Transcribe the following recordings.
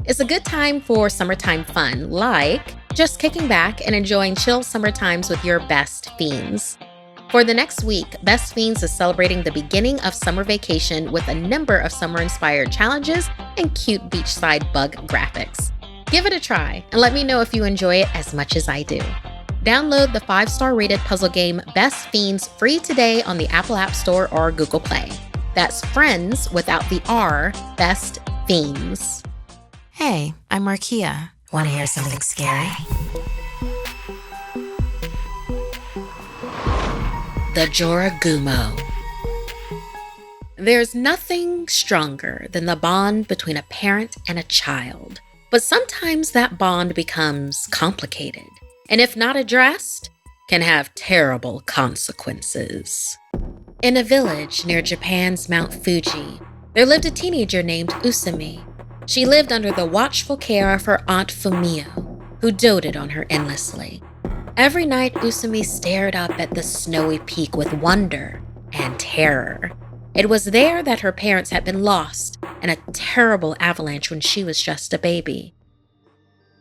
is a good time for summertime fun, like just kicking back and enjoying chill summer times with your best fiends. For the next week, Best Fiends is celebrating the beginning of summer vacation with a number of summer-inspired challenges and cute beachside bug graphics. Give it a try and let me know if you enjoy it as much as I do. Download the 5-star rated puzzle game Best Fiends free today on the Apple App Store or Google Play. That's Friends without the R, Best Fiends. Hey, I'm Markeia. Want to hear something scary? The Jorogumo. There's nothing stronger than the bond between a parent and a child. But sometimes that bond becomes complicated, and if not addressed, can have terrible consequences. In a village near Japan's Mount Fuji, there lived a teenager named Usumi. She lived under the watchful care of her Aunt Fumio, who doted on her endlessly. Every night, Usumi stared up at the snowy peak with wonder and terror. It was there that her parents had been lost in a terrible avalanche when she was just a baby.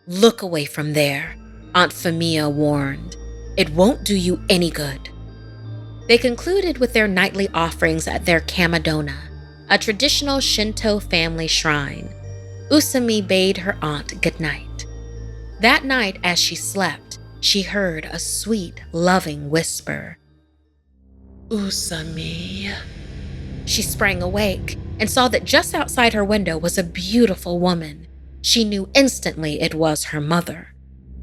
"Look away from there," Aunt Fumio warned. "It won't do you any good." They concluded with their nightly offerings at their kamadona, a traditional Shinto family shrine. Usumi bade her aunt goodnight. That night, as she slept, she heard a sweet, loving whisper. "Usumi." She sprang awake and saw that just outside her window was a beautiful woman. She knew instantly it was her mother.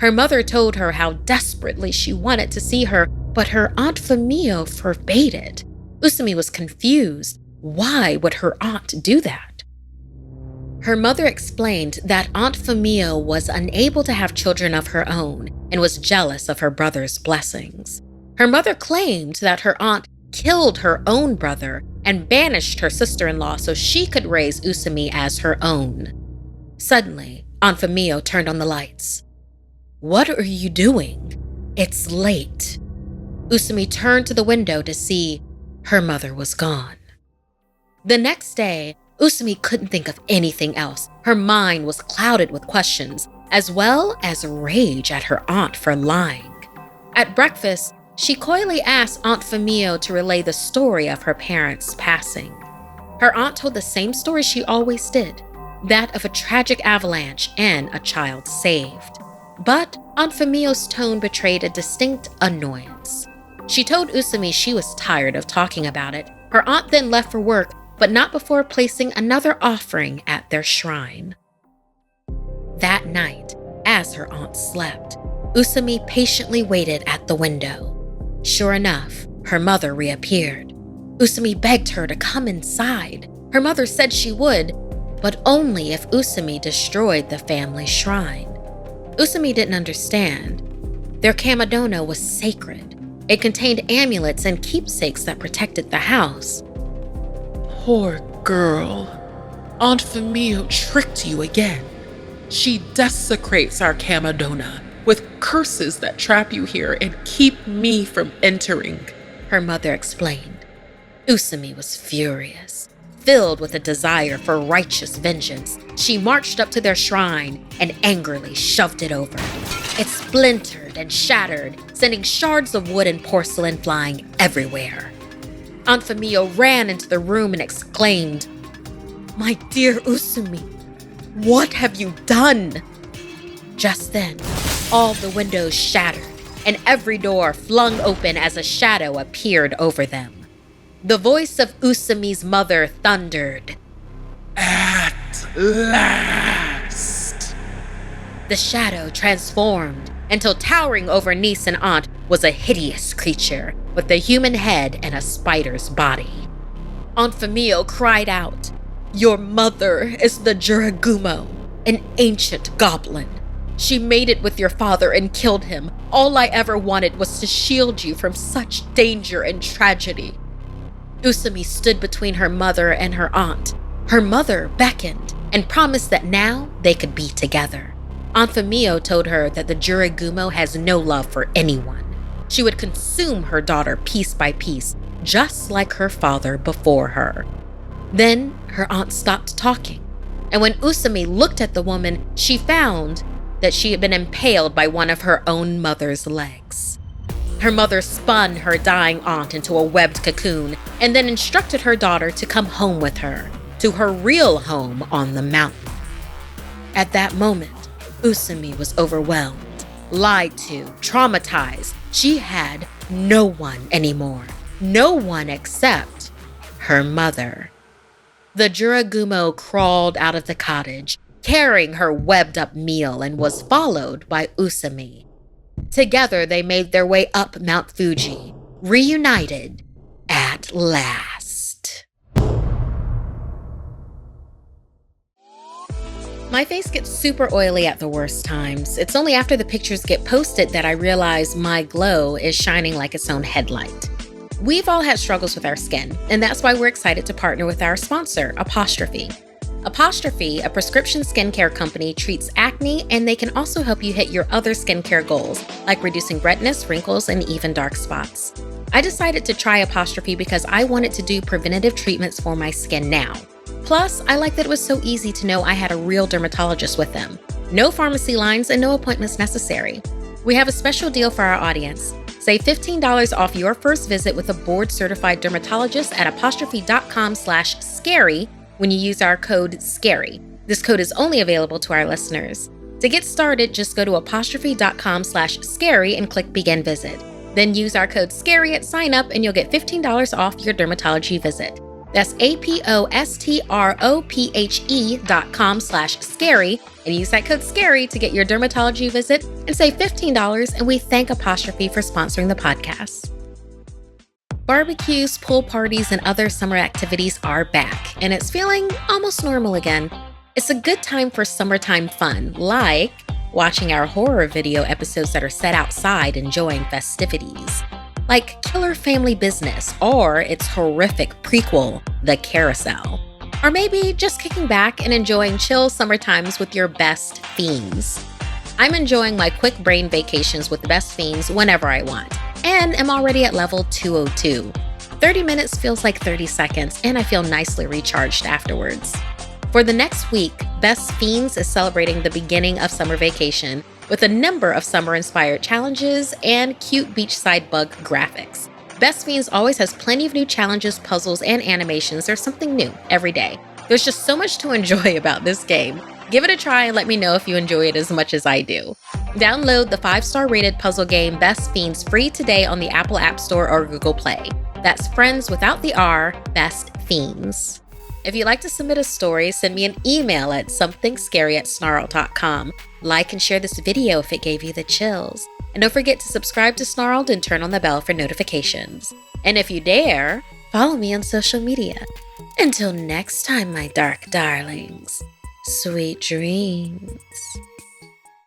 Her mother told her how desperately she wanted to see her, but her Aunt Fumio forbade it. Usumi was confused. Why would her aunt do that? Her mother explained that Aunt Fumio was unable to have children of her own and was jealous of her brother's blessings. Her mother claimed that her aunt killed her own brother and banished her sister-in-law so she could raise Usumi as her own. Suddenly, Aunt Fumio turned on the lights. "What are you doing? It's late." Usumi turned to the window to see her mother was gone. The next day, Usumi couldn't think of anything else. Her mind was clouded with questions, as well as rage at her aunt for lying. At breakfast, she coyly asked Aunt Fumio to relay the story of her parents' passing. Her aunt told the same story she always did, that of a tragic avalanche and a child saved. But Aunt Fumio's tone betrayed a distinct annoyance. She told Usumi she was tired of talking about it. Her aunt then left for work, but not before placing another offering at their shrine. That night, as her aunt slept, Usumi patiently waited at the window. Sure enough, her mother reappeared. Usumi begged her to come inside. Her mother said she would, but only if Usumi destroyed the family shrine. Usumi didn't understand. Their kamadona was sacred. It contained amulets and keepsakes that protected the house. Poor girl. Aunt Fumio tricked you again. She desecrates our kamadona with curses that trap you here and keep me from entering, her mother explained. Usumi was furious. Filled with a desire for righteous vengeance, she marched up to their shrine and angrily shoved it over. It splintered and shattered, sending shards of wood and porcelain flying everywhere. Aunt Fumio ran into the room and exclaimed, "My dear Usumi, what have you done?" Just then, all the windows shattered and every door flung open as a shadow appeared over them. The voice of Usumi's mother thundered, "At last!" The shadow transformed until towering over niece and aunt was a hideous creature with a human head and a spider's body. Aunt Fumio cried out, "Your mother is the Jorogumo, an ancient goblin. She made it with your father and killed him. All I ever wanted was to shield you from such danger and tragedy." Usumi stood between her mother and her aunt. Her mother beckoned and promised that now they could be together. Aunt Fumio told her that the Jorogumo has no love for anyone. She would consume her daughter piece by piece, just like her father before her. Then her aunt stopped talking. And when Usami looked at the woman, she found that she had been impaled by one of her own mother's legs. Her mother spun her dying aunt into a webbed cocoon and then instructed her daughter to come home with her to her real home on the mountain. At that moment, Usami was overwhelmed, lied to, traumatized. She had no one anymore. No one except her mother. The Jorogumo crawled out of the cottage, carrying her webbed-up meal, and was followed by Usami. Together, they made their way up Mount Fuji, reunited at last. My face gets super oily at the worst times. It's only after the pictures get posted that I realize my glow is shining like its own headlight. We've all had struggles with our skin, and that's why we're excited to partner with our sponsor, Apostrophe. Apostrophe, a prescription skincare company, treats acne, and they can also help you hit your other skincare goals, like reducing redness, wrinkles, and even dark spots. I decided to try Apostrophe because I wanted to do preventative treatments for my skin now. Plus, I liked that it was so easy to know I had a real dermatologist with them. No pharmacy lines and no appointments necessary. We have a special deal for our audience. Save $15 off your first visit with a board-certified dermatologist at apostrophe.com/scary when you use our code SCARY. This code is only available to our listeners. To get started, just go to apostrophe.com/scary and click Begin Visit. Then use our code SCARY at sign up and you'll get $15 off your dermatology visit. That's apostrophe.com/scary and use that code SCARY to get your dermatology visit and save $15, and we thank Apostrophe for sponsoring the podcast. Barbecues, pool parties, and other summer activities are back, and it's feeling almost normal again. It's a good time for summertime fun, like watching our horror video episodes that are set outside enjoying festivities, like Killer Family Business or its horrific prequel, The Carousel. Or maybe just kicking back and enjoying chill summer times with your best fiends. I'm enjoying my quick brain vacations with the best fiends whenever I want, and am already at level 202. 30 minutes feels like 30 seconds, and I feel nicely recharged afterwards. For the next week, Best Fiends is celebrating the beginning of summer vacation with a number of summer-inspired challenges and cute beachside bug graphics. Best Fiends always has plenty of new challenges, puzzles, and animations. There's something new every day. There's just so much to enjoy about this game. Give it a try and let me know if you enjoy it as much as I do. Download the 5-star rated puzzle game Best Fiends free today on the Apple App Store or Google Play. That's friends without the R, Best Fiends. If you'd like to submit a story, send me an email at SomethingScary@snarled.com. Like and share this video if it gave you the chills. And don't forget to subscribe to Snarled and turn on the bell for notifications. And if you dare, follow me on social media. Until next time, my dark darlings, sweet dreams.